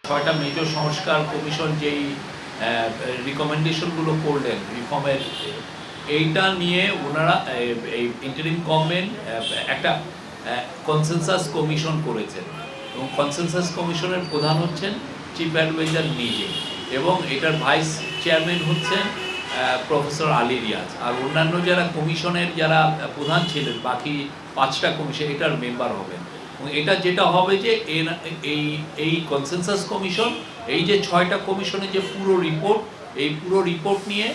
ছয়টা মেজর সংস্কার কমিশন যেই রিকমেন্ডেশনগুলো করলেন রিফর্মের, এইটা নিয়ে ওনারা এই ইন্টারিম গভর্নমেন্ট একটা কনসেনসাস কমিশন করেছেন এবং কনসেনসাস কমিশনের প্রধান হচ্ছেন চিফ অ্যাডভাইজার নিজে এবং এটার ভাইস চেয়ারম্যান হচ্ছেন প্রফেসর আলী রিয়াজ, আর অন্যান্য যারা কমিশনের যারা প্রধান ছিলেন বাকি 5টা কমিশন এটার মেম্বার হবেন। এবং এটা যেটা হবে যে এই কনসেনসাস কমিশন এই যে 6টা কমিশনের যে পুরো রিপোর্ট, এই পুরো রিপোর্ট নিয়ে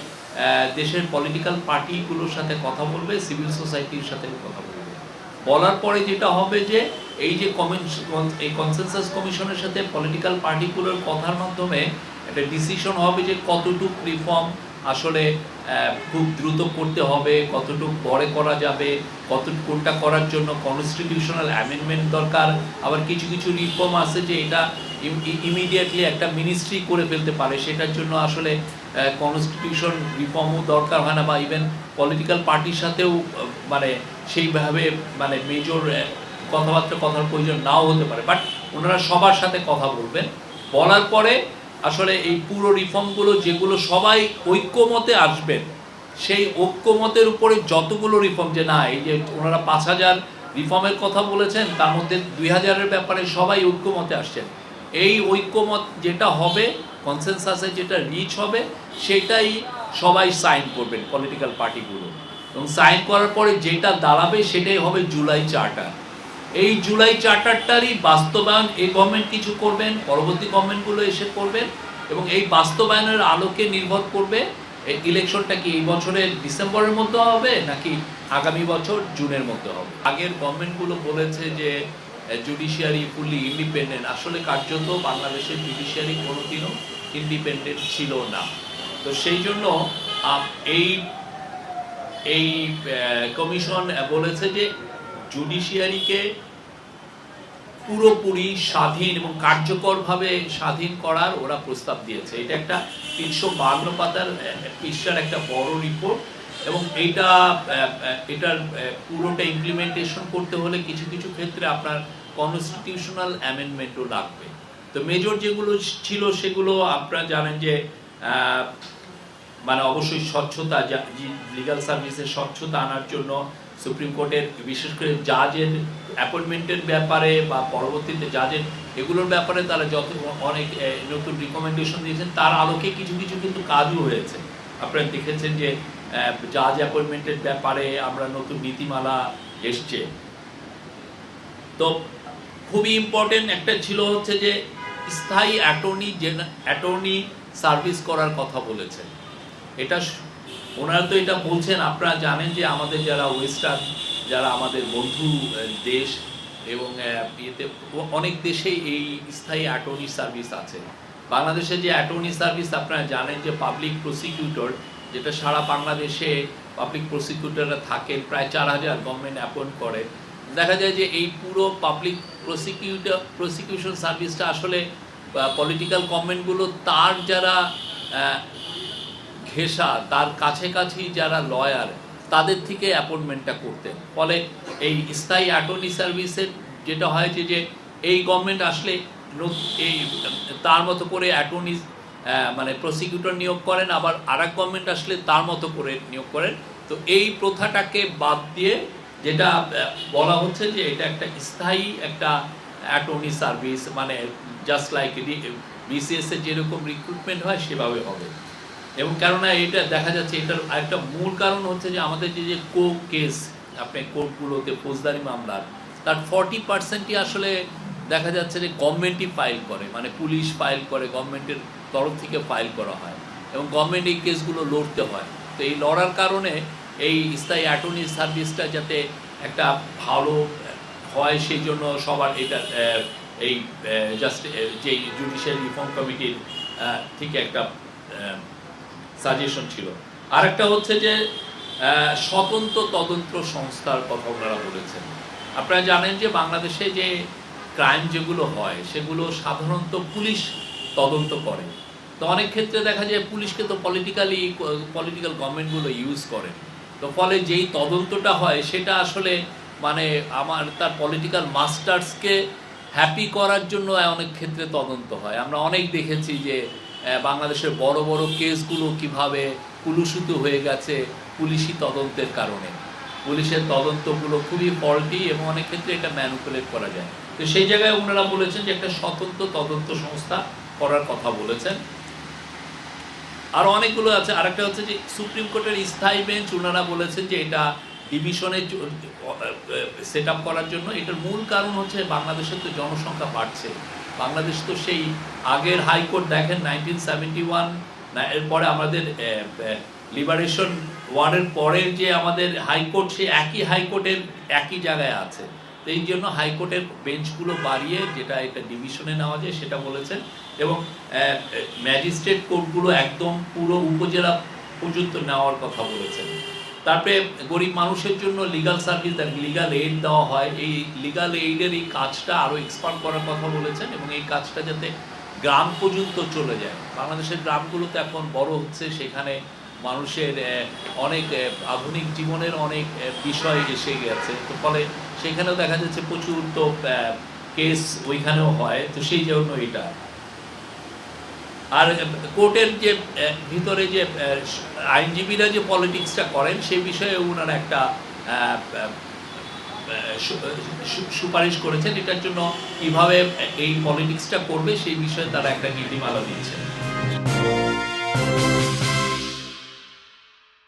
দেশের পলিটিক্যাল পার্টিগুলোর সাথে কথা বলবে, সিভিল সোসাইটির সাথে কথা বলবে। বলার পরে যেটা হবে যে এই যে এই কনসেনসাস কমিশনের সাথে পলিটিক্যাল পার্টিগুলোর কথার মাধ্যমে একটা ডিসিশন হবে যে কতটুকু রিফর্ম আসলে খুব দ্রুত করতে হবে, কতটুকু পরে করা যাবে, কোনটা করার জন্য কনস্টিটিউশনাল অ্যামেন্ডমেন্ট দরকার। আবার কিছু কিছু রিফর্ম আছে যে এটা ইমিডিয়েটলি একটা মিনিস্ট্রি করে ফেলতে পারে, সেটার জন্য আসলে কনস্টিটিউশন রিফর্মও দরকার হয় না, বা ইভেন পলিটিক্যাল পার্টির সাথেও মানে সেইভাবে মানে মেজর কথার প্রয়োজন নাও হতে পারে। বাট ওনারা সবার সাথে কথা বলবেন, বলার পরে আসলে এই পুরো রিফর্মগুলো যেগুলো সবাই ঐক্যমতে আসবেন, সেই ঐক্যমতের উপরে যতগুলো রিফর্ম, যে না এই যে ওনারা 5,000 রিফর্মের কথা বলেছেন তার মধ্যে 2,000-এর ব্যাপারে সবাই ঐক্যমতে আসছেন, এই ঐক্যমত যেটা হবে কনসেনসাসে যেটা রিচ হবে সেটাই সবাই সাইন করবেন পলিটিক্যাল পার্টিগুলো, এবং সাইন করার পরে যেটা দাঁড়াবে সেটাই হবে জুলাই চার্টার। এই জুলাই চার্টারটারই বাস্তবায়ন এই গভর্নমেন্ট কিছু করবেন, পরবর্তী গভর্নমেন্টগুলো এসে করবেন, এবং এই বাস্তবায়নের আলোকে নির্ভর করবে ইলেকশনটা কি এই বছরের ডিসেম্বরের মধ্যে হবে নাকি আগামী বছর জুনের মধ্যে হবে। আগের গভর্নমেন্টগুলো বলেছে যে জুডিশিয়ারি ফুললি ইন্ডিপেন্ডেন্ট, আসলে কার্যত বাংলাদেশের জুডিশিয়ারি কোনোদিনও ইন্ডিপেন্ডেন্ট ছিল না। তো সেই জন্য এই এই কমিশন বলেছে যে জুডিশিয়ারিকে পুরোপুরি স্বাধীন এবং কার্যকরভাবে স্বাধীন করার ওরা প্রস্তাব দিয়েছে। এটা একটা 352 পাতার পৃষ্ঠার একটা বড় রিপোর্ট, এবং এটার পুরোটা ইমপ্লিমেন্টেশন করতে হলে কিছু কিছু ক্ষেত্রে আপনার কনস্টিটিউশনাল অ্যামেন্ডমেন্টও লাগবে। তো মেজর যেগুলো ছিল সেগুলো আপনারা জানেন যে মানে অবশ্যই স্বচ্ছতা, লিগাল সার্ভিসের স্বচ্ছতা আনার জন্য সুপ্রিম কোর্টের বিশেষ করে জাজের অ্যাপয়েন্টমেন্টের ব্যাপারে বা পরবর্তীতে জাজের এগুলোর ব্যাপারে তারা অনেক নতুন রিকমেন্ডেশন দিয়েছেন, তার আলোকে কিছু কিছু কিন্তু কাজও হয়েছে। আপনারা দেখেছেন যে জাজ অ্যাপয়েন্টমেন্টের ব্যাপারে আমরা নতুন নীতিমালা এসছে। তো খুবই ইম্পর্টেন্ট একটা ছিল হচ্ছে যে স্থায়ী অ্যাটর্নি সার্ভিস করার কথা বলেছেন। এটা ওনারা তো এটা বলছেন, আপনারা জানেন যে আমাদের যারা ওয়েস্টার্ন, যারা আমাদের বন্ধু দেশ এবং ইয়েতে অনেক দেশেই এই স্থায়ী অ্যাটর্নি সার্ভিস আছে। বাংলাদেশে যে অ্যাটর্নি সার্ভিস আপনারা জানেন যে পাবলিক প্রসিকিউটর, যেটা সারা বাংলাদেশে পাবলিক প্রসিকিউটররা থাকেন, প্রায় 4,000 গভর্নমেন্ট অ্যাপয়েন্ট করে। দেখা যায় যে এই পুরো পাবলিক প্রসিকিউশন সার্ভিসটা আসলে পলিটিক্যাল গভর্নমেন্টগুলো তার যারা ঘেঁষা, তার কাছাকাছি যারা লয়ার, তাদের থেকে অ্যাপয়েন্টমেন্টটা করতেন। ফলে এই স্থায়ী অ্যাটর্নি সার্ভিসের যেটা হয় যে এই গভর্নমেন্ট আসলে এই তার মতো করে অ্যাটর্নি মানে প্রসিকিউটর নিয়োগ করেন, আবার আরেক গভর্নমেন্ট আসলে তার মতো করে নিয়োগ করেন। তো এই প্রথাটাকে বাদ দিয়ে যেটা বলা হচ্ছে যে এটা একটা স্থায়ী একটা অ্যাটর্নি সার্ভিস, মানে জাস্ট লাইক বিসিএস এর যেরকম রিক্রুটমেন্ট হয় সেভাবে হবে। এবং কেননা এটা দেখা যাচ্ছে এটার একটা মূল কারণ হচ্ছে যে আমাদের যে কেস আপনি কোর্টগুলোতে ফৌজদারি মামলার, তার 40%ই আসলে দেখা যাচ্ছে যে গভর্নমেন্টই ফাইল করে, মানে পুলিশ ফাইল করে, গভর্নমেন্টের তরফ থেকে ফাইল করা হয় এবং গভর্নমেন্ট এই কেসগুলো লড়তে হয়। তো এই লড়ার কারণে এই স্থায়ী অ্যাটর্নি সার্ভিসটা যাতে একটা ভালো হয় সেই জন্য সবার এটা এই জাস্ট যে জুডিশিয়াল রিফর্ম কমিটির থেকে একটা সাজেশন ছিল। আরেকটা হচ্ছে যে স্বতন্ত্র তদন্ত সংস্থার কথা ওনারা বলেছেন। আপনারা জানেন যে বাংলাদেশে যে ক্রাইম যেগুলো হয় সেগুলো সাধারণত পুলিশ তদন্ত করে। তো অনেক ক্ষেত্রে দেখা যায় পুলিশকে তো পলিটিক্যাল গভর্নমেন্টগুলো ইউজ করে। তো ফলে যেই তদন্তটা হয় সেটা আসলে মানে তার পলিটিক্যাল মাস্টার্সকে হ্যাপি করার জন্য অনেক ক্ষেত্রে তদন্ত হয়। আমরা অনেক দেখেছি যে বাংলাদেশের বড় বড় কেসগুলো কিভাবে কুলুষিত হয়ে গেছে পুলিশি তদন্তের কারণে। পুলিশের তদন্তগুলো খুবই ফল্টি এবং অনেক ক্ষেত্রে এটা ম্যানিপুলেট করা যায়। তো সেই জায়গায় ওনারা বলেছেন যে একটা স্বতন্ত্র তদন্ত সংস্থা করার কথা বলেছেন। আর অনেকগুলো আছে। আরেকটা হচ্ছে যে সুপ্রিম কোর্টের স্থায়ী বেঞ্চ ওনারা বলেছেন যে এটা ডিভিশনে সেট আপ করার জন্য। এটার মূল কারণ হচ্ছে বাংলাদেশের তো জনসংখ্যা বাড়ছে। বাংলাদেশ তো সেই আগের হাইকোর্ট দেখেন 1971 এরপরে আমাদের লিবারেশন ওয়ারের পরের যে আমাদের হাইকোর্ট, সেই একই হাইকোর্টের একই জায়গায় আছে। তো এই জন্য হাইকোর্টের বেঞ্চগুলো বাড়িয়ে যেটা এটা ডিভিশনে নেওয়া যায় সেটা বলেছেন। এবং ম্যাজিস্ট্রেট কোর্টগুলো একদম পুরো উপজেলা পর্যন্ত নেওয়ার কথা বলেছেন। তারপরে গরিব মানুষের জন্য লিগাল সার্ভিস, লিগাল এইড দেওয়া হয়। এই লিগাল এইডের এই কাজটা আরও এক্সপান্ড করার কথা বলেছেন এবং এই কাজটা যাতে গ্রাম পর্যন্ত চলে যায়। বাংলাদেশের গ্রামগুলোতে এখন বড় হচ্ছে, সেখানে মানুষের অনেক আধুনিক জীবনের অনেক বিষয় এসে গেছে। তো ফলে সেখানেও দেখা যাচ্ছে প্রচুর তো কেস ওইখানেও হয়। তো সেই জন্য এটা। আর কোর্টের যে ভিতরে যে আইনজীবীরা যে পলিটিক্সটা করেন সেই বিষয়ে ওনারা একটা সুপারিশ করেছেন। এটার জন্য কিভাবে এই পলিটিক্সটা করবে সেই বিষয়ে তারা একটা নীতিমালা দিয়েছেন।